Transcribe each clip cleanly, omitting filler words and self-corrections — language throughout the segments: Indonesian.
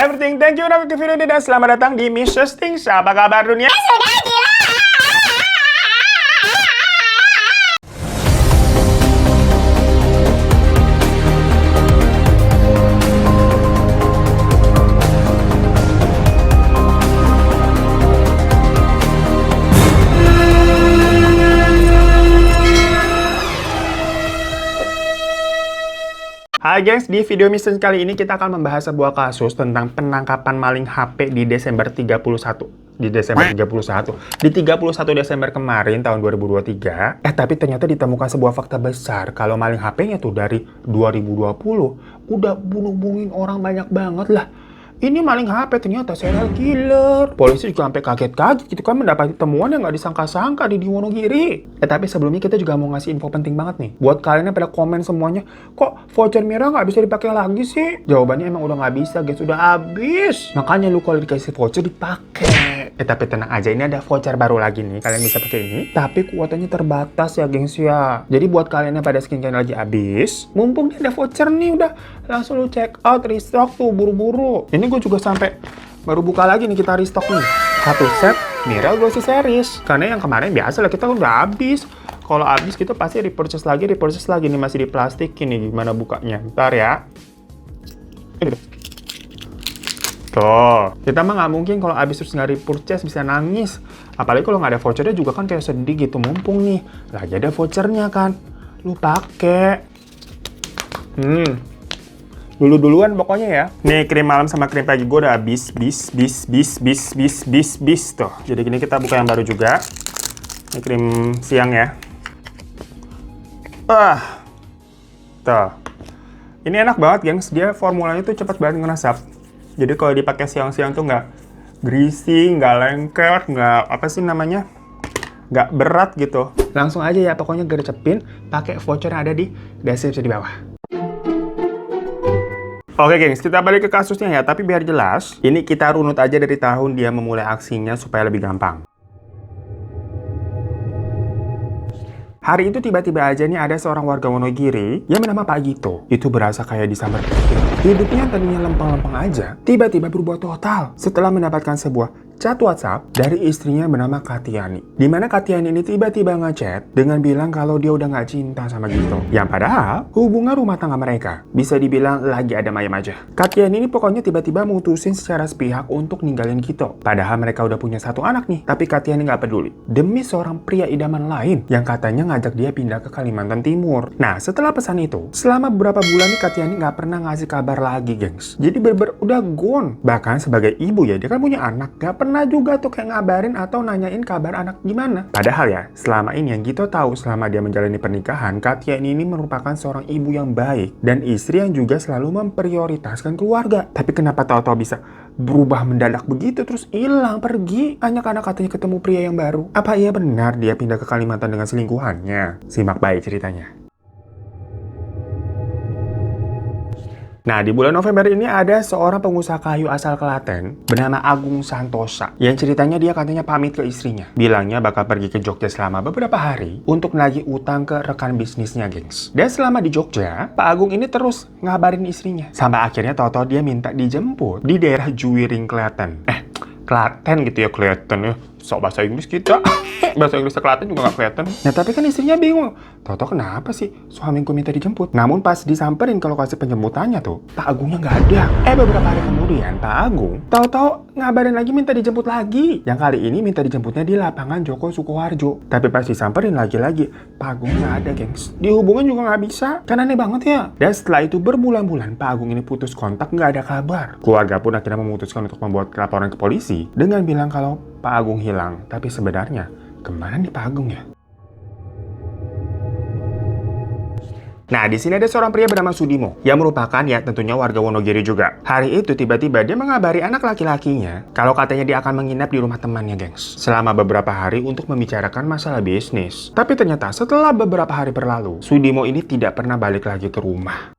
everything. Thank you udah nonton video ini dan selamat datang di Mrs. Things. Apa kabar dunia? Sudah gila. Hai gengs, di video Mrs. kali ini kita akan membahas sebuah kasus tentang penangkapan maling HP di Desember 31. Di 31 Desember kemarin tahun 2023. Tapi ternyata ditemukan sebuah fakta besar kalau maling HP-nya tuh dari 2020 udah bunuh-bunuhin orang banyak banget lah. Ini maling HP ternyata serial killer. Polisi juga sampai kaget-kaget gitu kan mendapati temuan yang nggak disangka-sangka di Wonogiri. Tapi sebelumnya kita juga mau ngasih info penting banget nih. Buat kalian yang pada komen semuanya, kok voucher merah nggak bisa dipakai lagi sih? Jawabannya emang udah nggak bisa guys, udah habis. Makanya lu kalau dikasih voucher dipakai. Tapi tenang aja, ini ada voucher baru lagi nih. Kalian bisa pakai ini. Tapi kuotanya terbatas ya gengs ya. Jadi buat kalian yang pada skincare lagi habis, mumpung ada voucher nih udah langsung lu check out, restock tuh buru-buru. Ini gue juga sampai baru buka lagi nih, kita restock nih satu set Mireille Glossy Series karena yang kemarin biasa lah kita udah habis. Kalau habis kita pasti repurchase lagi nih, masih di plastik ini. Gimana bukanya ntar ya. Tuh, kita mah nggak mungkin kalau habis terus nggak repurchase bisa nangis. Apalagi kalau nggak ada vouchernya juga kan kayak sedih gitu. Mumpung nih lagi ada vouchernya kan, lu pakai. Duluan pokoknya ya. Nih krim malam sama krim pagi gue udah habis. Bis tuh. Jadi gini kita buka yang baru juga. Ini krim siang ya. Tuh. Ini enak banget gengs. Dia formulanya tuh cepet banget ngeresap. Jadi kalau dipakai siang-siang tuh nggak greasy, nggak lengket, nggak apa sih namanya, nggak berat gitu. Langsung aja ya pokoknya gercepin. Pakai voucher yang ada di deskripsi di bawah. Oke gengs, kita balik ke kasusnya ya, tapi biar jelas, ini kita runut aja dari tahun dia memulai aksinya supaya lebih gampang. Hari itu tiba-tiba aja nih ada seorang warga Wonogiri yang bernama Pak Gito. Itu berasa kayak disambar petir. Hidupnya yang tadinya lempeng-lempeng aja, tiba-tiba berubah total setelah mendapatkan sebuah chat WhatsApp dari istrinya bernama Katiani. Dimana Katiani ini tiba-tiba ngechat dengan bilang kalau dia udah nggak cinta sama Gito. Yang padahal hubungan rumah tangga mereka bisa dibilang lagi ada mayem aja. Katiani ini pokoknya tiba-tiba mutusin secara sepihak untuk ninggalin Gito. Padahal mereka udah punya satu anak nih, tapi Katiani nggak peduli. Demi seorang pria idaman lain yang katanya ngajak dia pindah ke Kalimantan Timur. Nah, setelah pesan itu, selama beberapa bulan nih Katiani nggak pernah ngasih kabar lagi, gengs. Jadi bener-bener udah gone. Bahkan sebagai ibu ya, dia kan punya anak, nggak pernah juga tuh kayak ngabarin atau nanyain kabar anak gimana. Padahal ya, selama ini yang Gito tahu selama dia menjalani pernikahan, Katiani ini merupakan seorang ibu yang baik dan istri yang juga selalu memprioritaskan keluarga. Tapi kenapa tahu-tahu bisa berubah mendadak begitu terus hilang pergi? Anak-anak katanya ketemu pria yang baru. Apa iya benar dia pindah ke Kalimantan dengan selingkuhannya? Simak baik ceritanya. Nah, di bulan November ini ada seorang pengusaha kayu asal Klaten bernama Agung Santosa. Yang ceritanya dia katanya pamit ke istrinya. Bilangnya bakal pergi ke Jogja selama beberapa hari untuk nagih utang ke rekan bisnisnya, gengs. Dan selama di Jogja, Pak Agung ini terus ngabarin istrinya. Sampai akhirnya tahu-tahu dia minta dijemput di daerah Juwiring, Klaten. Klaten gitu ya, Klaten ya. Sok bahasa Inggris kita. Bahasa Inggris Klaten juga nggak kelihatan. Nah, tapi kan istrinya bingung. Tahu-tahu kenapa sih suamiku minta dijemput? Namun pas disamperin ke lokasi penjemputannya tuh, Pak Agungnya nggak ada. Beberapa hari kemudian, Pak Agung tahu-tahu ngabarin lagi minta dijemput lagi. Yang kali ini minta dijemputnya di lapangan Joko Sukoharjo. Tapi pas disamperin lagi-lagi, Pak Agung nggak ada, gengs. Dihubungin juga nggak bisa. Kan aneh banget ya. Dan setelah itu berbulan-bulan, Pak Agung ini putus kontak, nggak ada kabar. Keluarga pun akhirnya memutuskan untuk membuat laporan ke polisi dengan bilang kalau Pak Agung hilang. Tapi sebenarnya, kemana nih Pak Agung ya? Nah, di sini ada seorang pria bernama Sudimo yang merupakan ya tentunya warga Wonogiri juga. Hari itu tiba-tiba dia mengabari anak laki-lakinya kalau katanya dia akan menginap di rumah temannya, gengs, selama beberapa hari untuk membicarakan masalah bisnis. Tapi ternyata setelah beberapa hari berlalu, Sudimo ini tidak pernah balik lagi ke rumah.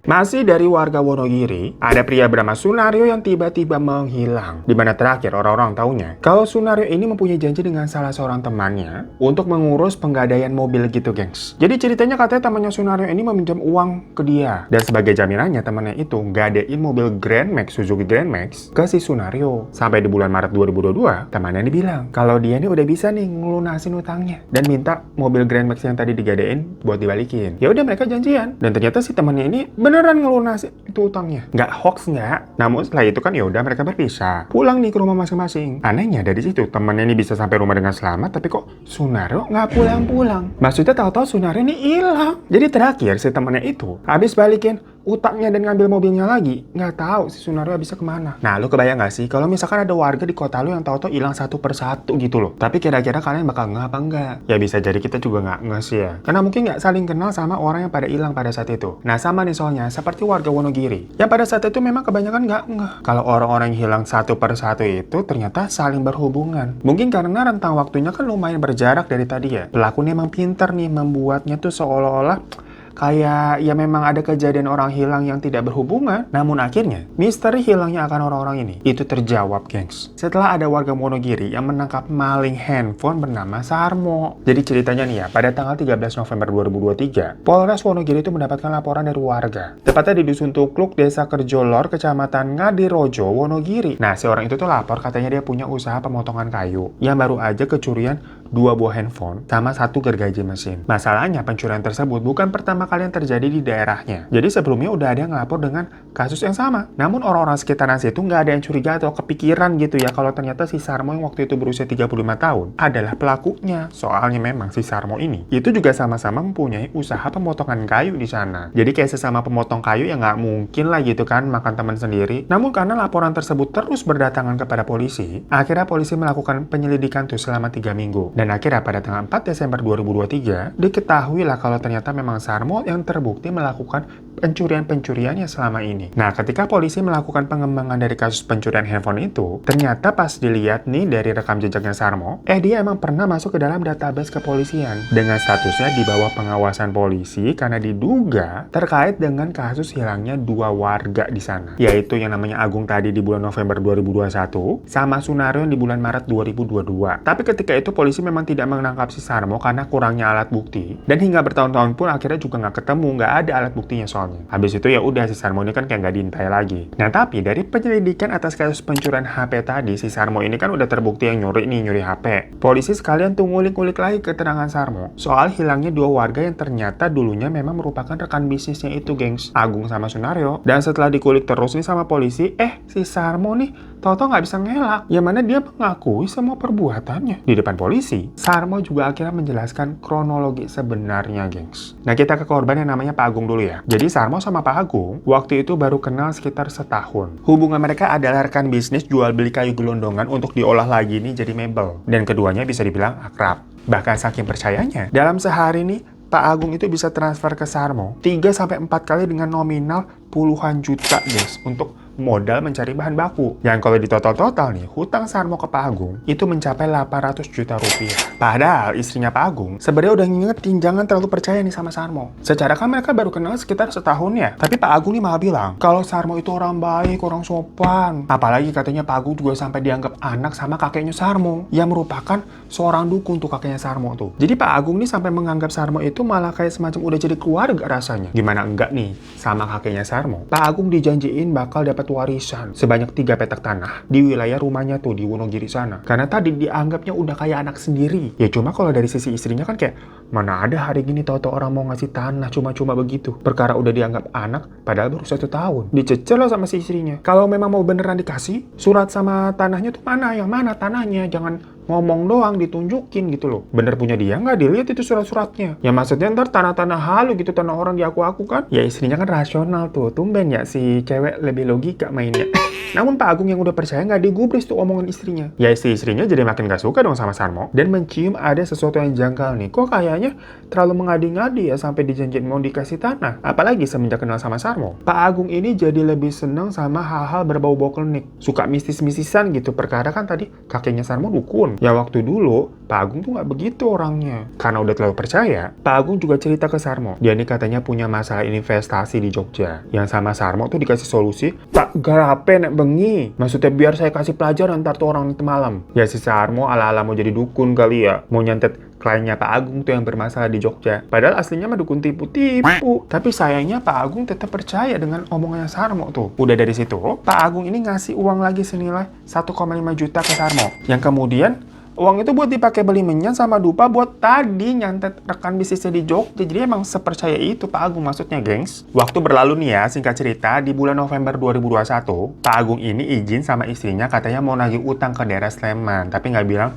Masih dari warga Wonogiri, ada pria bernama Sunario yang tiba-tiba menghilang. Di mana terakhir orang-orang taunya kalau Sunario ini mempunyai janji dengan salah seorang temannya untuk mengurus penggadaian mobil gitu, gengs. Jadi ceritanya katanya temannya Sunario ini meminjam uang ke dia. Dan sebagai jaminannya temannya itu nggadein mobil Grand Max, Suzuki Grand Max ke si Sunario. Sampai di bulan Maret 2022, temannya dibilang kalau dia ini udah bisa nih ngelunasin utangnya dan minta mobil Grand Max yang tadi digadein buat dibalikin. Ya udah mereka janjian. Dan ternyata si temannya ini beneran ngelunasin itu utangnya. Nggak hoax nggak. Namun setelah itu kan ya udah mereka berpisah. Pulang nih ke rumah masing-masing. Anehnya dari situ temannya ini bisa sampai rumah dengan selamat, tapi kok Sunario nggak pulang-pulang. Maksudnya tahu-tahu Sunario ini hilang. Jadi terakhir si temannya itu habis balikin utangnya dan ngambil mobilnya lagi, nggak tahu si Sunario bisa kemana. Nah, lu kebayang nggak sih kalau misalkan ada warga di kota lu yang tahu-tahu hilang satu persatu gitu loh. Tapi kira-kira kalian bakal nggak apa enggak? Ya bisa jadi kita juga nggak sih ya. Karena mungkin nggak saling kenal sama orang yang pada hilang pada saat itu. Nah, sama nih soalnya seperti warga Wonogiri yang pada saat itu memang kebanyakan nggak. Kalau orang-orang yang hilang satu persatu itu ternyata saling berhubungan. Mungkin karena rentang waktunya kan lumayan berjarak dari tadi ya. Pelakunya emang pinter nih membuatnya tuh seolah-olah kayak ya memang ada kejadian orang hilang yang tidak berhubungan. Namun akhirnya misteri hilangnya akan orang-orang ini itu terjawab, gengs. Setelah ada warga Wonogiri yang menangkap maling handphone bernama Sarmo. Jadi ceritanya nih ya, pada tanggal 13 November 2023, Polres Wonogiri itu mendapatkan laporan dari warga. Tepatnya di Dusun Tukluk, Desa Kerjolor, Kecamatan Ngadirojo, Wonogiri. Nah, si orang itu tuh lapor katanya dia punya usaha pemotongan kayu yang baru aja kecurian 2 buah handphone sama 1 gergaji mesin. Masalahnya pencurian tersebut bukan pertama kali yang terjadi di daerahnya. Jadi sebelumnya udah ada yang ngelapor dengan kasus yang sama. Namun orang-orang sekitaran situ nggak ada yang curiga atau kepikiran gitu ya kalau ternyata si Sarmo yang waktu itu berusia 35 tahun adalah pelakunya. Soalnya memang si Sarmo ini itu juga sama-sama mempunyai usaha pemotongan kayu di sana. Jadi kayak sesama pemotong kayu yang nggak mungkin lah gitu kan makan teman sendiri. Namun karena laporan tersebut terus berdatangan kepada polisi, akhirnya polisi melakukan penyelidikan tuh selama 3 minggu. Dan akhirnya pada tanggal 4 Desember 2023, diketahui lah kalau ternyata memang Sarmo yang terbukti melakukan pencurian-pencuriannya selama ini. Nah, ketika polisi melakukan pengembangan dari kasus pencurian handphone itu, ternyata pas dilihat nih dari rekam jejaknya Sarmo, dia emang pernah masuk ke dalam database kepolisian dengan statusnya di bawah pengawasan polisi karena diduga terkait dengan kasus hilangnya 2 warga di sana, yaitu yang namanya Agung tadi di bulan November 2021 sama Sunario di bulan Maret 2022. Tapi ketika itu polisi memang tidak menangkap si Sarmo karena kurangnya alat bukti, dan hingga bertahun-tahun pun akhirnya juga nggak ketemu, nggak ada alat buktinya soalnya. Habis itu ya udah si Sarmo ini kan kayak nggak diintai lagi. Nah, tapi dari penyelidikan atas kasus pencurian HP tadi, si Sarmo ini kan udah terbukti yang nyuri HP. Polisi sekalian tuh ngulik-ngulik lagi keterangan Sarmo soal hilangnya 2 warga yang ternyata dulunya memang merupakan rekan bisnisnya itu, gengs, Agung sama Sunario. Dan setelah dikulik terus nih sama polisi, si Sarmo nih tahu-tahu nggak bisa ngelak, yang mana dia mengakui semua perbuatannya di depan polisi. Sarmo juga akhirnya menjelaskan kronologi sebenarnya, gengs. Nah, kita ke korban yang namanya Pak Agung dulu ya. Jadi Sarmo sama Pak Agung waktu itu baru kenal sekitar setahun. Hubungan mereka adalah rekan bisnis jual beli kayu gelondongan untuk diolah lagi nih jadi mebel. Dan keduanya bisa dibilang akrab. Bahkan saking percayanya, dalam sehari nih Pak Agung itu bisa transfer ke Sarmo 3-4 kali dengan nominal puluhan juta, guys, untuk modal mencari bahan baku. Yang kalau di total-total nih, hutang Sarmo ke Pak Agung itu mencapai 800 juta rupiah. Padahal istrinya Pak Agung sebenarnya udah ngingetin jangan terlalu percaya nih sama Sarmo. Secara kan mereka baru kenal sekitar setahun ya. Tapi Pak Agung nih malah bilang kalau Sarmo itu orang baik, orang sopan. Apalagi katanya Pak Agung juga sampai dianggap anak sama kakeknya Sarmo, yang merupakan seorang dukun tuh kakeknya Sarmo tuh. Jadi Pak Agung nih sampai menganggap Sarmo itu malah kayak semacam udah jadi keluarga rasanya. Gimana enggak nih sama kakeknya Sarmo? Pak Agung dijanjiin bakal dapat warisan sebanyak 3 petak tanah di wilayah rumahnya tuh di Wonogiri sana. Karena tadi dianggapnya udah kayak anak sendiri. Ya cuma kalau dari sisi istrinya kan kayak mana ada hari gini tahu-tahu orang mau ngasih tanah cuma-cuma begitu. Perkara udah dianggap anak padahal baru 1 tahun. Dicecer lah sama si istrinya. Kalau memang mau beneran dikasih, surat sama tanahnya tuh mana? Yang mana tanahnya? Jangan ngomong doang, ditunjukin gitu loh. Bener punya dia nggak dilihat itu surat-suratnya. Ya maksudnya ntar tanah-tanah halu gitu, tanah orang diaku-aku kan. Ya istrinya kan rasional tuh. Tumben ya si cewek lebih logika mainnya. Namun Pak Agung yang udah percaya nggak digubris tuh omongan istrinya. Ya istrinya jadi makin gak suka dong sama Sarmo. Dan mencium ada sesuatu yang janggal nih. Kok kayaknya terlalu mengadi-ngadi ya sampai dijanjiin mau dikasih tanah. Apalagi semenjak kenal sama Sarmo, Pak Agung ini jadi lebih seneng sama hal-hal berbau-bau klinik. Suka mistis-mistisan gitu. Perkara kan tadi kakeknya Sarmo dukun. macem. Ya waktu dulu, Pak Agung tuh nggak begitu orangnya. Karena udah terlalu percaya, Pak Agung juga cerita ke Sarmo. Dia nih katanya punya masalah investasi di Jogja. Yang sama Sarmo tuh dikasih solusi, tak garape nek bengi. Maksudnya biar saya kasih pelajaran ntar tuh orang itu malam. Ya si Sarmo ala-ala mau jadi dukun kali ya. Mau nyantet kliennya Pak Agung tuh yang bermasalah di Jogja. Padahal aslinya mah dukun tipu-tipu. Tapi sayangnya Pak Agung tetap percaya dengan omongannya Sarmo tuh. Udah dari situ, Pak Agung ini ngasih uang lagi senilai 1,5 juta ke Sarmo. Yang kemudian uang itu buat dipakai beli menyan sama dupa buat tadi nyantet rekan bisnisnya di Jogja. Jadi emang sepercaya itu Pak Agung maksudnya, gengs. Waktu berlalu nih ya, singkat cerita, di bulan November 2021, Pak Agung ini izin sama istrinya katanya mau nagih utang ke daerah Sleman. Tapi nggak bilang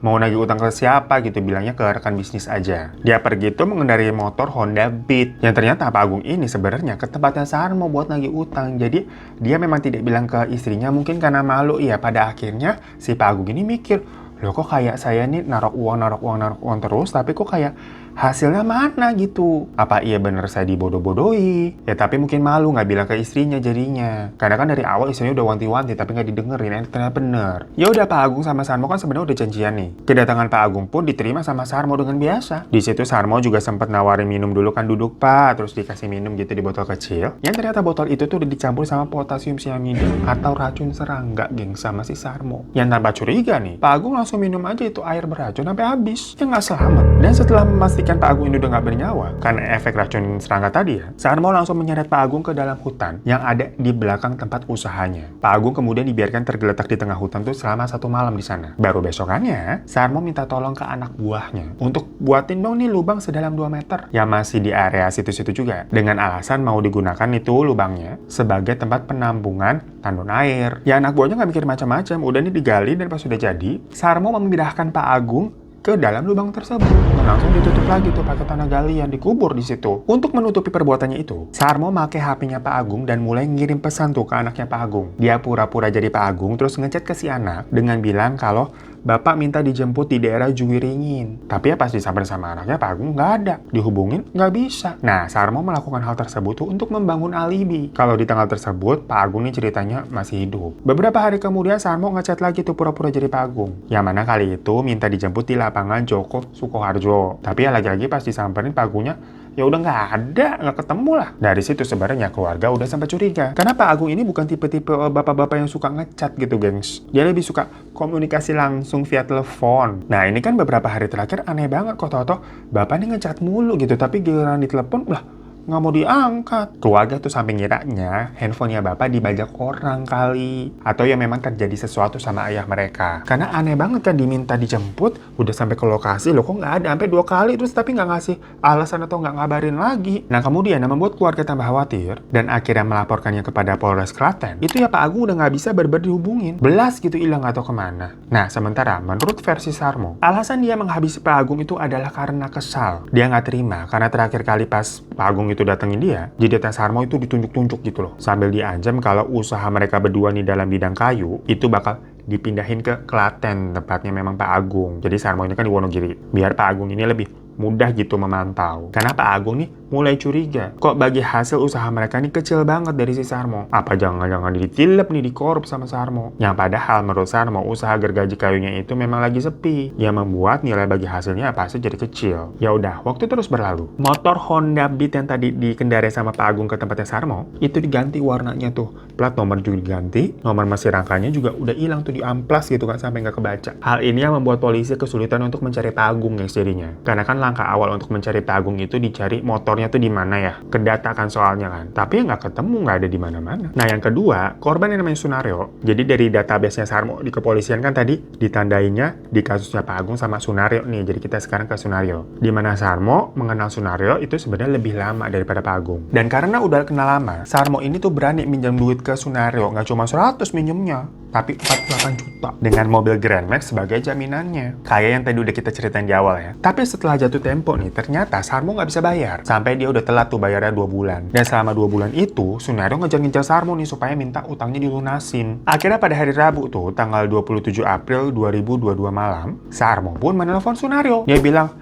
mau nagih utang ke siapa gitu, bilangnya ke rekan bisnis aja. Dia pergi tuh mengendarai motor Honda Beat. Yang ternyata Pak Agung ini sebenarnya ke tempatnya Sarmo buat nagih utang. Jadi dia memang tidak bilang ke istrinya, mungkin karena malu ya. Pada akhirnya si Pak Agung ini mikir, loh kok kayak saya nih naruh uang terus, tapi kok kayak hasilnya mana gitu. Apa iya bener saya dibodoh-bodohi? Ya tapi mungkin malu nggak bilang ke istrinya jadinya. Karena kan dari awal istrinya udah wanti-wanti tapi nggak didengerin, ternyata bener. Ya udah Pak Agung sama Sarmo kan sebenarnya udah janjian nih. Kedatangan Pak Agung pun diterima sama Sarmo dengan biasa. Di situ Sarmo juga sempat nawarin minum dulu kan, duduk Pak, terus dikasih minum gitu di botol kecil. Yang ternyata botol itu tuh udah dicampur sama potasium siamida atau racun serangga, geng, sama si Sarmo. Yang tanpa curiga nih, Pak Agung langsung minum aja itu air beracun sampai habis. Ya nggak selamat. Dan setelah memastikan Pak Agung ini udah nggak bernyawa karena efek racun serangga tadi ya, Sarmo langsung menyeret Pak Agung ke dalam hutan yang ada di belakang tempat usahanya. Pak Agung kemudian dibiarkan tergeletak di tengah hutan tuh selama 1 malam di sana. Baru besokannya, Sarmo minta tolong ke anak buahnya untuk buatin dong nih lubang sedalam 2 meter yang masih di area situ-situ juga, dengan alasan mau digunakan itu lubangnya sebagai tempat penampungan tandon air. Ya anak buahnya nggak mikir macam-macam, udah nih digali dan pas sudah jadi, Sarmo memindahkan Pak Agung ke dalam lubang tersebut. Dan langsung ditutup lagi tuh pakai tanah galian, dikubur di situ. Untuk menutupi perbuatannya itu, Sarmo pakai HP-nya Pak Agung dan mulai ngirim pesan tuh ke anaknya Pak Agung. Dia pura-pura jadi Pak Agung terus ngechat ke si anak dengan bilang kalau Bapak minta dijemput di daerah Juwiringin. Tapi ya pas disamperin sama anaknya, Pak Agung nggak ada. Dihubungin, nggak bisa. Nah, Sarmo melakukan hal tersebut tuh untuk membangun alibi. Kalau di tanggal tersebut, Pak Agung nih ceritanya masih hidup. Beberapa hari kemudian, Sarmo ngechat lagi tuh pura-pura jadi Pak Agung. Yang mana kali itu minta dijemput di lapangan Joko Sukoharjo. Tapi ya lagi-lagi pas disamperin Pak Agungnya, ya udah nggak ada, nggak ketemu lah. Dari situ sebenarnya keluarga udah sampai curiga. Karena Pak Agung ini bukan tipe-tipe bapak-bapak yang suka ngechat gitu, gengs. Dia lebih suka komunikasi langsung via telepon. Nah ini kan beberapa hari terakhir aneh banget kok, tau-tau bapak nih ngechat mulu gitu, tapi giliran ditelepon lah nggak mau diangkat. Keluarga tuh sampai ngiranya handphonenya bapak dibajak orang kali, atau ya memang terjadi sesuatu sama ayah mereka. Karena aneh banget kan, diminta dijemput, udah sampai ke lokasi, loh kok nggak ada, sampai 2 kali terus tapi nggak ngasih alasan atau nggak ngabarin lagi. Nah kemudian yang membuat keluarga tambah khawatir dan akhirnya melaporkannya kepada Polres Klaten, itu ya Pak Agung udah nggak bisa berber dihubungin, belas gitu hilang atau kemana. Nah sementara menurut versi Sarmo, alasan dia menghabisi Pak Agung itu adalah karena kesal. Dia nggak terima karena terakhir kali pas Pak Agung itu datengin dia, jadi Teh Sarmo itu ditunjuk-tunjuk gitu loh, sambil diancam kalau usaha mereka berdua nih dalam bidang kayu itu bakal dipindahin ke Klaten, tepatnya memang Pak Agung. Jadi Sarmo ini kan di Wonogiri, biar Pak Agung ini lebih mudah gitu memantau. Karena Pak Agung nih mulai curiga, kok bagi hasil usaha mereka nih kecil banget dari si Sarmo. Apa jangan-jangan ditilep nih, dikorup sama Sarmo? Yang padahal menurut Sarmo usaha gergaji kayunya itu memang lagi sepi, yang membuat nilai bagi hasilnya pasti jadi kecil. Ya udah, waktu terus berlalu. Motor Honda Beat yang tadi dikendarai sama Pak Agung ke tempatnya Sarmo itu diganti warnanya tuh, plat nomor juga diganti, nomor mesin rangkanya juga udah hilang tuh, diamplas gitu kan sampai nggak kebaca. Hal ini yang membuat polisi kesulitan untuk mencari Pak Agung guys jadinya. Karena kan langkah awal untuk mencari Pak Agung itu dicari motornya tuh di mana ya, kedatakan soalnya kan. Tapi ya nggak ketemu, nggak ada di mana-mana. Nah yang kedua, korban yang namanya Sunario. Jadi dari database-nya Sarmo di kepolisian kan tadi ditandainya di kasusnya Pak Agung sama Sunario nih. Jadi kita sekarang ke Sunario. Di mana Sarmo mengenal Sunario itu sebenarnya lebih lama daripada Pak Agung. Dan karena udah kenal lama, Sarmo ini tuh berani minjam duit ke Sunario. Nggak cuma 100 minjemnya, tapi 48 juta dengan mobil Grand Max sebagai jaminannya. Kayak yang tadi udah kita ceritain di awal ya. Tapi setelah jatuh tempo nih, ternyata Sarmo nggak bisa bayar. Sampai dia udah telat tuh bayarnya 2 bulan. Dan selama 2 bulan itu, Sunario ngejar-ngejar Sarmo nih supaya minta utangnya dilunasin. Akhirnya pada hari Rabu tuh, tanggal 27 April 2022 malam, Sarmo pun menelpon Sunario. Dia bilang,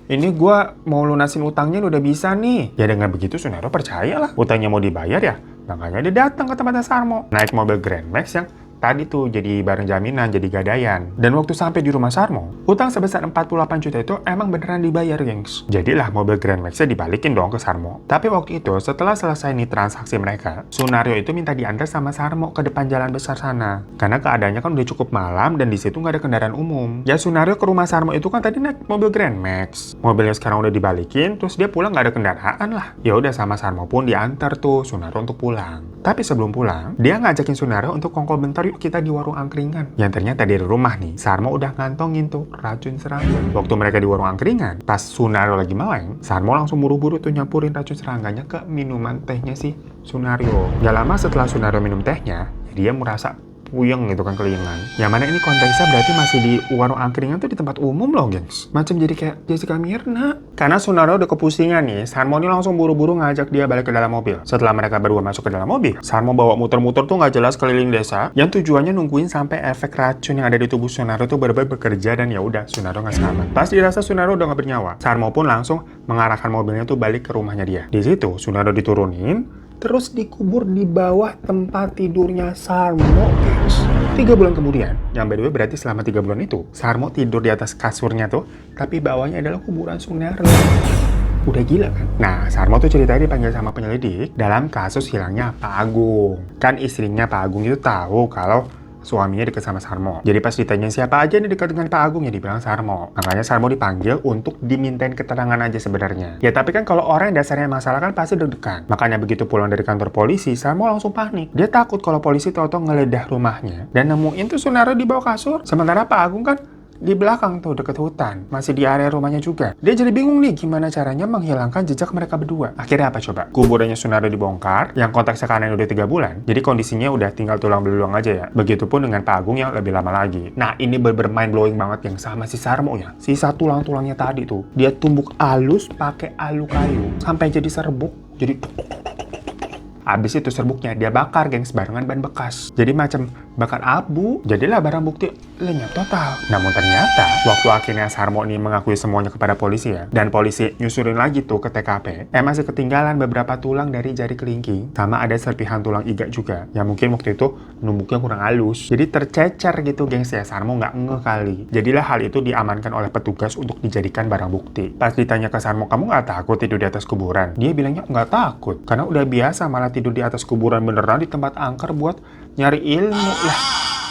ini gue mau lunasin utangnya udah bisa nih. Ya dengan begitu Sunario percaya lah, utangnya mau dibayar ya. Makanya dia datang ke tempatnya Sarmo, naik mobil Grand Max yang tadi tuh jadi barang jaminan, jadi gadaian. Dan waktu sampai di rumah Sarmo, utang sebesar 48 juta itu emang beneran dibayar, gengs. Jadilah mobil Grand Max-nya dibalikin dong ke Sarmo. Tapi waktu itu setelah selesai nih transaksi mereka, Sunario itu minta diantar sama Sarmo ke depan jalan besar sana. Karena keadaannya kan udah cukup malam dan di situ nggak ada kendaraan umum. Ya Sunario ke rumah Sarmo itu kan tadi naik mobil Grand Max. Mobilnya sekarang udah dibalikin, terus dia pulang nggak ada kendaraan lah. Ya udah sama Sarmo pun diantar tuh Sunario untuk pulang. Tapi sebelum pulang, dia ngajakin Sunario untuk kongkol bentar yuk kita di warung angkringan. Yang ternyata dari rumah nih, Sarmo udah ngantongin tuh racun serangga. Waktu mereka di warung angkringan, pas Sunario lagi meleng, Sarmo langsung buru-buru tuh nyampurin racun serangganya ke minuman tehnya si Sunario. Gak lama setelah Sunario minum tehnya, dia merasa puyeng gitu kan, kelingan. Yang mana ini konteksnya berarti masih di warung angkringan tuh di tempat umum loh, gengs. Macam jadi kayak Jessica Mirna. Karena Sunario udah kepusingan nih, Sarmo ini langsung buru-buru ngajak dia balik ke dalam mobil. Setelah mereka berdua masuk ke dalam mobil, Sarmo bawa muter-muter tuh nggak jelas keliling desa, yang tujuannya nungguin sampai efek racun yang ada di tubuh Sunario tuh benar-benar bekerja, dan ya udah Sunario nggak selamat. Pas dirasa Sunario udah nggak bernyawa, Sarmo pun langsung mengarahkan mobilnya tuh balik ke rumahnya dia. Di situ Sunario diturunin, terus dikubur di bawah tempat tidurnya Sarmo, guys. 3 bulan kemudian, yang by the way berarti selama 3 bulan itu, Sarmo tidur di atas kasurnya tuh, tapi bawahnya adalah kuburan Sunario. Udah gila kan? Nah, Sarmo tuh ceritanya dipanggil sama penyelidik dalam kasus hilangnya Pak Agung. Kan istrinya Pak Agung itu tahu kalau suaminya dekat sama Sarmo. Jadi pas ditanya siapa aja nih dekat dengan Pak Agung, ya dibilang Sarmo. Makanya Sarmo dipanggil untuk dimintain keterangan aja sebenarnya. Ya tapi kan kalau orang yang dasarnya masalah kan pasti deg-degan. Makanya begitu pulang dari kantor polisi, Sarmo langsung panik. Dia takut kalau polisi tahu-tahu ngeledah rumahnya dan nemuin tuh Sunario di bawah kasur. Sementara Pak Agung kan di belakang tuh deket hutan, masih di area rumahnya juga. Dia jadi bingung nih gimana caranya menghilangkan jejak mereka berdua. Akhirnya apa coba? Kuburannya Sunario dibongkar, yang kontak sekarang udah 3 bulan. Jadi kondisinya udah tinggal tulang belulang aja ya. Begitupun dengan Pak Agung yang lebih lama lagi. Nah ini bermain blowing banget yang sama si Sarmo ya. Sisa tulang-tulangnya tadi tuh, dia tumbuk halus pakai alu kayu sampai jadi serbuk, jadi abis itu serbuknya dia bakar, gengs, barengan ban bekas. Jadi macam bakar abu, jadilah barang bukti lenyap total. Namun ternyata, waktu akhirnya Sarmo ini mengakui semuanya kepada polisi ya, dan polisi nyusurin lagi tuh ke TKP, masih ketinggalan beberapa tulang dari jari kelingking, sama ada serpihan tulang iga juga, yang mungkin waktu itu numbuknya kurang halus. Jadi tercecer gitu, gengs ya, Sarmo nggak ngeh kali. Jadilah hal itu diamankan oleh petugas untuk dijadikan barang bukti. Pas ditanya ke Sarmo, kamu nggak takut tidur di atas kuburan? Dia bilangnya nggak takut, karena udah biasa malah tidur di atas kuburan beneran di tempat angker buat nyari ilmu lah.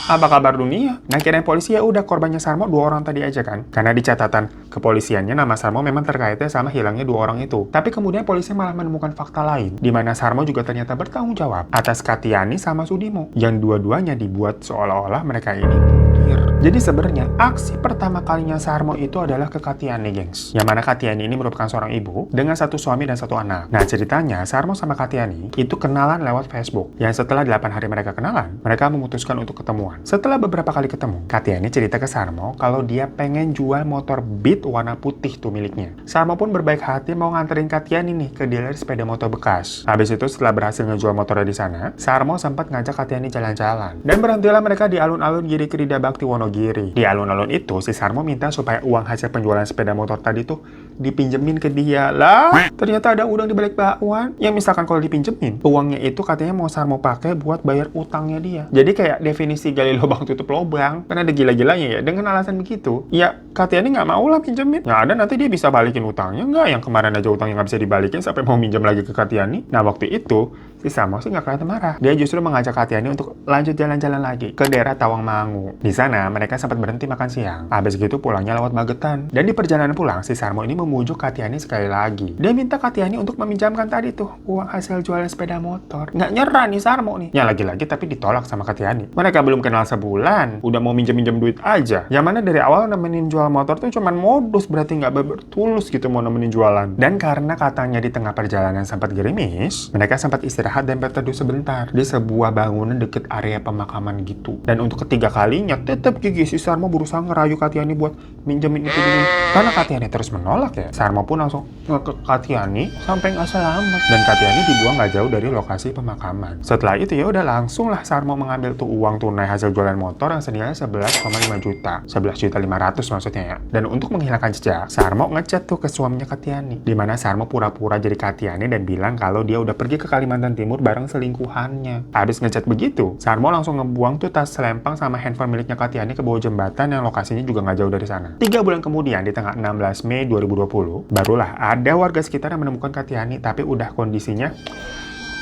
Apa kabar dunia? Nah kirain polisi ya udah korbannya Sarmo 2 orang tadi aja kan. Karena di catatan kepolisiannya nama Sarmo memang terkaitnya sama hilangnya 2 orang itu. Tapi kemudian polisi malah menemukan fakta lain, di mana Sarmo juga ternyata bertanggung jawab atas Katiani sama Sudimo, yang dua-duanya dibuat seolah-olah mereka ini mundir. Jadi sebenarnya aksi pertama kalinya Sarmo itu adalah ke Katiani, gengs. Yang mana Katiani ini merupakan seorang ibu dengan 1 suami dan 1 anak. Nah ceritanya Sarmo sama Katiani itu kenalan lewat Facebook. Yang setelah 8 hari mereka kenalan, mereka memutuskan untuk ketemuan. Setelah beberapa kali ketemu, Katiani cerita ke Sarmo kalau dia pengen jual motor Beat warna putih tuh miliknya. Sarmo pun berbaik hati mau nganterin Katiani nih ke dealer sepeda motor bekas. Habis itu setelah berhasil ngejual motornya di sana, Sarmo sempat ngajak Katiani jalan-jalan. Dan berhentilah mereka di alun-alun Giri Krida Bakti Wonogiri. Di alun-alun itu, si Sarmo minta supaya uang hasil penjualan sepeda motor tadi tuh dipinjemin ke dia. Lah, ternyata ada udang di balik bakwan. Yang misalkan kalau dipinjemin, uangnya itu katanya mau Sarmo pakai buat bayar utangnya dia. Jadi kayak definisi gali lubang tutup lubang. Kan ada gila-gilanya ya. Dengan alasan begitu, ya Katiani nggak mau lah pinjemin. Ya ada nanti dia bisa balikin utangnya nggak? Yang kemarin aja utangnya nggak bisa dibalikin sampai mau minjem lagi ke Katiani. Nah waktu itu, si Sarmo sih nggak kelihatan marah. Dia justru mengajak Katiani untuk lanjut jalan-jalan lagi ke daerah Tawangmangu. Di sana mereka sempat berhenti makan siang. Habis gitu pulangnya lewat Magetan. Dan di perjalanan pulang, si Sarmo ini memujuk Katiani sekali lagi. Dia minta Katiani untuk meminjamkan tadi tuh uang hasil jualan sepeda motor. Nggak nyerah nih Sarmo nih. Ya lagi-lagi tapi ditolak sama Katiani. Mereka belum kenal sebulan, udah mau minjem-minjem duit aja. Yang mana dari awal nemenin jual motor tuh cuman modus, berarti nggak bertulus gitu mau nemenin jualan. Dan karena katanya di tengah perjalanan sempat gerimis, mereka sempat istirahat dan berteduh sebentar di sebuah bangunan deket area pemakaman gitu. Dan untuk ketiga kalinya, tetap gigi si Sarmo berusaha ngerayu Katiani buat minjemin itu dulu. Karena Katiani terus menolak ya. Sarmo pun langsung ke Katiani sampai nggak selamat. Dan Katiani dibuang nggak jauh dari lokasi pemakaman. Setelah itu ya udah langsung lah Sarmo mengambil tuh uang tunai hasil jualan motor yang senilai 11,5 juta. 11.500.000 maksudnya ya. Dan untuk menghilangkan jejak, Sarmo ngechat tuh ke suaminya Katiani. Dimana Sarmo pura-pura jadi Katiani dan bilang kalau dia udah pergi ke Kalimantan Timur bareng selingkuhannya. Habis ngechat begitu, Sarmo langsung ngebuang tuh tas selempang sama handphone miliknya Katiani ke bawah jembatan yang lokasinya juga nggak jauh dari sana. 3 bulan kemudian, di tanggal 16 Mei 2020, barulah ada warga sekitar yang menemukan Katiani, tapi udah kondisinya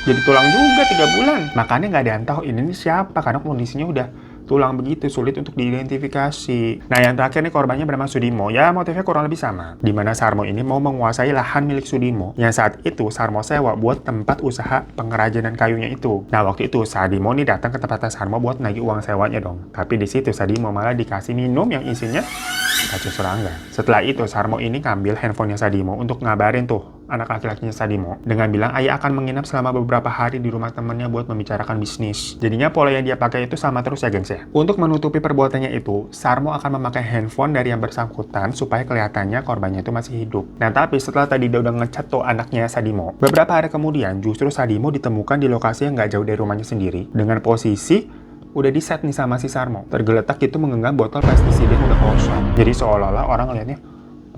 jadi tulang juga 3 bulan. Makanya nggak ada yang tahu ini siapa, karena kondisinya udah tulang begitu, sulit untuk diidentifikasi. Nah, yang terakhir nih korbannya bernama Sudimo. Ya, motifnya kurang lebih sama. Di mana Sarmo ini mau menguasai lahan milik Sudimo, yang saat itu Sarmo sewa buat tempat usaha pengrajinan kayunya itu. Nah, waktu itu Sadimo nih datang ke tempatnya Sarmo buat nagih uang sewanya dong. Tapi di situ Sadimo malah dikasih minum yang isinya racun serangga. Setelah itu Sarmo ini ngambil handphonenya Sadimo untuk ngabarin tuh anak laki-lakinya Sadimo dengan bilang ayah akan menginap selama beberapa hari di rumah temannya buat membicarakan bisnis. Jadinya pola yang dia pakai itu sama terus ya gengs ya. Untuk menutupi perbuatannya itu, Sarmo akan memakai handphone dari yang bersangkutan supaya kelihatannya korbannya itu masih hidup. Nah tapi setelah tadi dia udah ngechat tuh anaknya Sadimo, beberapa hari kemudian justru Sadimo ditemukan di lokasi yang nggak jauh dari rumahnya sendiri dengan posisi udah di set nih sama si Sarmo. Tergeletak itu menggenggam botol pestisida yang udah kosong. Jadi seolah-olah orang ngeliatnya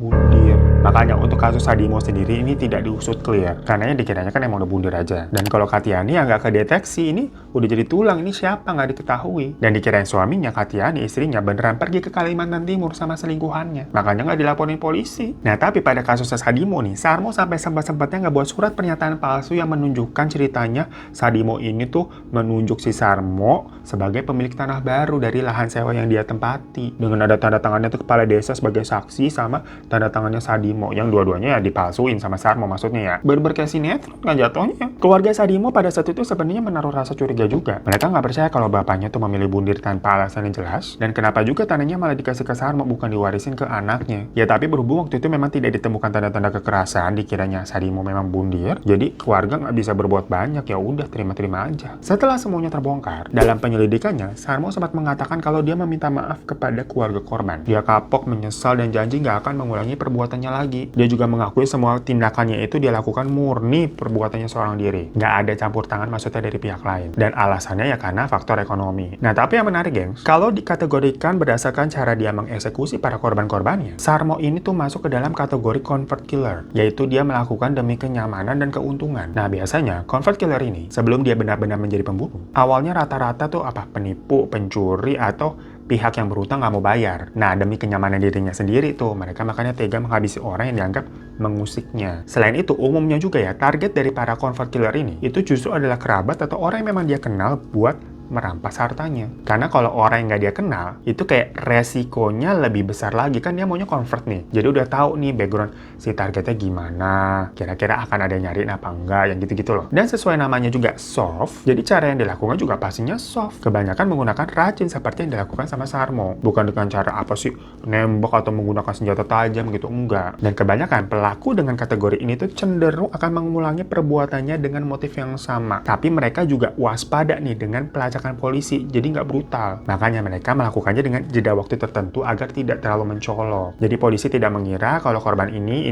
bundir. Makanya untuk kasus Sadimo sendiri ini tidak diusut clear. Karena dikiranya kan emang udah bundir aja. Dan kalau Katiani yang nggak kedeteksi, ini udah jadi tulang. Ini siapa nggak diketahui. Dan dikirain suaminya, Katiani, istrinya beneran pergi ke Kalimantan Timur sama selingkuhannya. Makanya nggak dilaporin polisi. Nah tapi pada kasus Sadimo nih, Sarmo sampai sempat-sempatnya nggak buat surat pernyataan palsu yang menunjukkan ceritanya Sadimo ini tuh menunjuk si Sarmo sebagai pemilik tanah baru dari lahan sewa yang dia tempati. Dengan ada tanda tangannya tuh kepala desa sebagai saksi sama tanda tangannya Sadimo yang dua-duanya ya dipalsuin sama Sarmo maksudnya ya. Bener-bener kayak sinetron kan jatuhnya. Keluarga Sadimo pada saat itu sebenarnya menaruh rasa curiga juga. Mereka nggak percaya kalau bapaknya tuh memilih bundir tanpa alasan yang jelas. Dan kenapa juga tanahnya malah dikasih ke Sarmo bukan diwarisin ke anaknya. Ya tapi berhubung waktu itu memang tidak ditemukan tanda-tanda kekerasan dikiranya Sadimo memang bundir. Jadi keluarga nggak bisa berbuat banyak, ya udah terima-terima aja. Setelah semuanya terbongkar, dalam penyelidikannya Sarmo sempat mengatakan kalau dia meminta maaf kepada keluarga korban. Dia kapok, menyesal dan janji nggak akan mengulangi perbuatannya lagi. Dia juga mengakui semua tindakannya itu dia lakukan murni perbuatannya seorang diri. Nggak ada campur tangan maksudnya dari pihak lain. Dan alasannya ya karena faktor ekonomi. Nah tapi yang menarik gengs, kalau dikategorikan berdasarkan cara dia mengeksekusi para korban-korbannya, Sarmo ini tuh masuk ke dalam kategori convert killer. Yaitu dia melakukan demi kenyamanan dan keuntungan. Nah biasanya convert killer ini sebelum dia benar-benar menjadi pembunuh, awalnya rata-rata tuh penipu, pencuri, atau pihak yang berhutang nggak mau bayar. Nah, demi kenyamanan dirinya sendiri tuh, mereka makanya tega menghabisi orang yang dianggap mengusiknya. Selain itu, umumnya juga ya, target dari para convert killer ini, itu justru adalah kerabat atau orang yang memang dia kenal buat merampas hartanya. Karena kalau orang yang nggak dia kenal, itu kayak resikonya lebih besar lagi. Kan dia maunya convert nih. Jadi udah tahu nih background si targetnya gimana. Kira-kira akan ada yang nyariin apa enggak, yang gitu-gitu loh. Dan sesuai namanya juga soft, jadi cara yang dilakukan juga pastinya soft. Kebanyakan menggunakan racun seperti yang dilakukan sama Sarmo. Bukan dengan cara apa sih, nembak atau menggunakan senjata tajam gitu, enggak. Dan kebanyakan pelaku dengan kategori ini tuh cenderung akan mengulangi perbuatannya dengan motif yang sama. Tapi mereka juga waspada nih dengan pelacakan polisi, jadi nggak brutal. Makanya mereka melakukannya dengan jeda waktu tertentu agar tidak terlalu mencolok. Jadi polisi tidak mengira kalau korban ini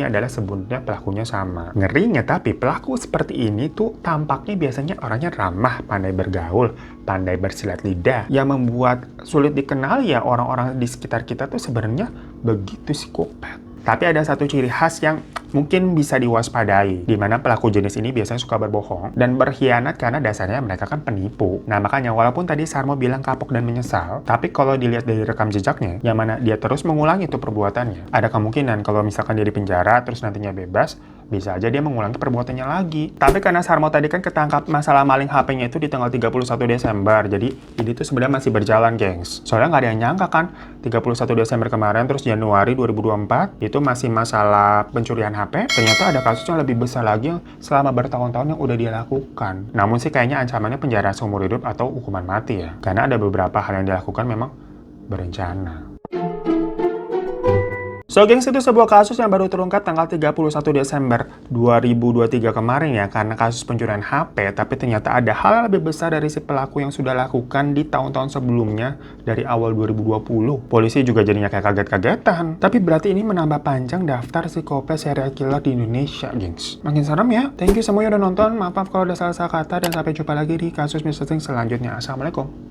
adalah sebenarnya pelakunya sama. Ngerinya tapi pelaku seperti ini tuh tampaknya biasanya orangnya ramah, pandai bergaul, pandai bersilat lidah. Yang membuat sulit dikenal ya orang-orang di sekitar kita tuh sebenarnya begitu psikopat. Tapi ada satu ciri khas yang mungkin bisa diwaspadai, di mana pelaku jenis ini biasanya suka berbohong dan berkhianat karena dasarnya mereka kan penipu. Nah makanya walaupun tadi Sarmo bilang kapok dan menyesal, tapi kalau dilihat dari rekam jejaknya, yang mana dia terus mengulangi itu perbuatannya, ada kemungkinan kalau misalkan dia di penjara terus nantinya bebas, bisa aja dia mengulangi perbuatannya lagi. Tapi karena Sarmo tadi kan ketangkap masalah maling HP-nya itu di tanggal 31 Desember, jadi ini tuh sebenarnya masih berjalan gengs. Soalnya nggak ada yang nyangka kan, 31 Desember kemarin terus Januari 2024, itu masih masalah pencurian HP, ternyata ada kasus yang lebih besar lagi yang selama bertahun-tahun yang udah dia lakukan. Namun sih kayaknya ancamannya penjara seumur hidup atau hukuman mati ya. Karena ada beberapa hal yang dilakukan memang berencana. So, gengs, itu sebuah kasus yang baru terungkap tanggal 31 Desember 2023 kemarin ya, karena kasus pencurian HP, tapi ternyata ada hal lebih besar dari si pelaku yang sudah lakukan di tahun-tahun sebelumnya dari awal 2020. Polisi juga jadinya kayak kaget-kagetan. Tapi berarti ini menambah panjang daftar psikopat serial killer di Indonesia, gengs. Makin serem ya. Thank you semuanya udah nonton. Maaf kalau ada salah-salah kata dan sampai jumpa lagi di kasus Mr. Sing selanjutnya. Assalamualaikum.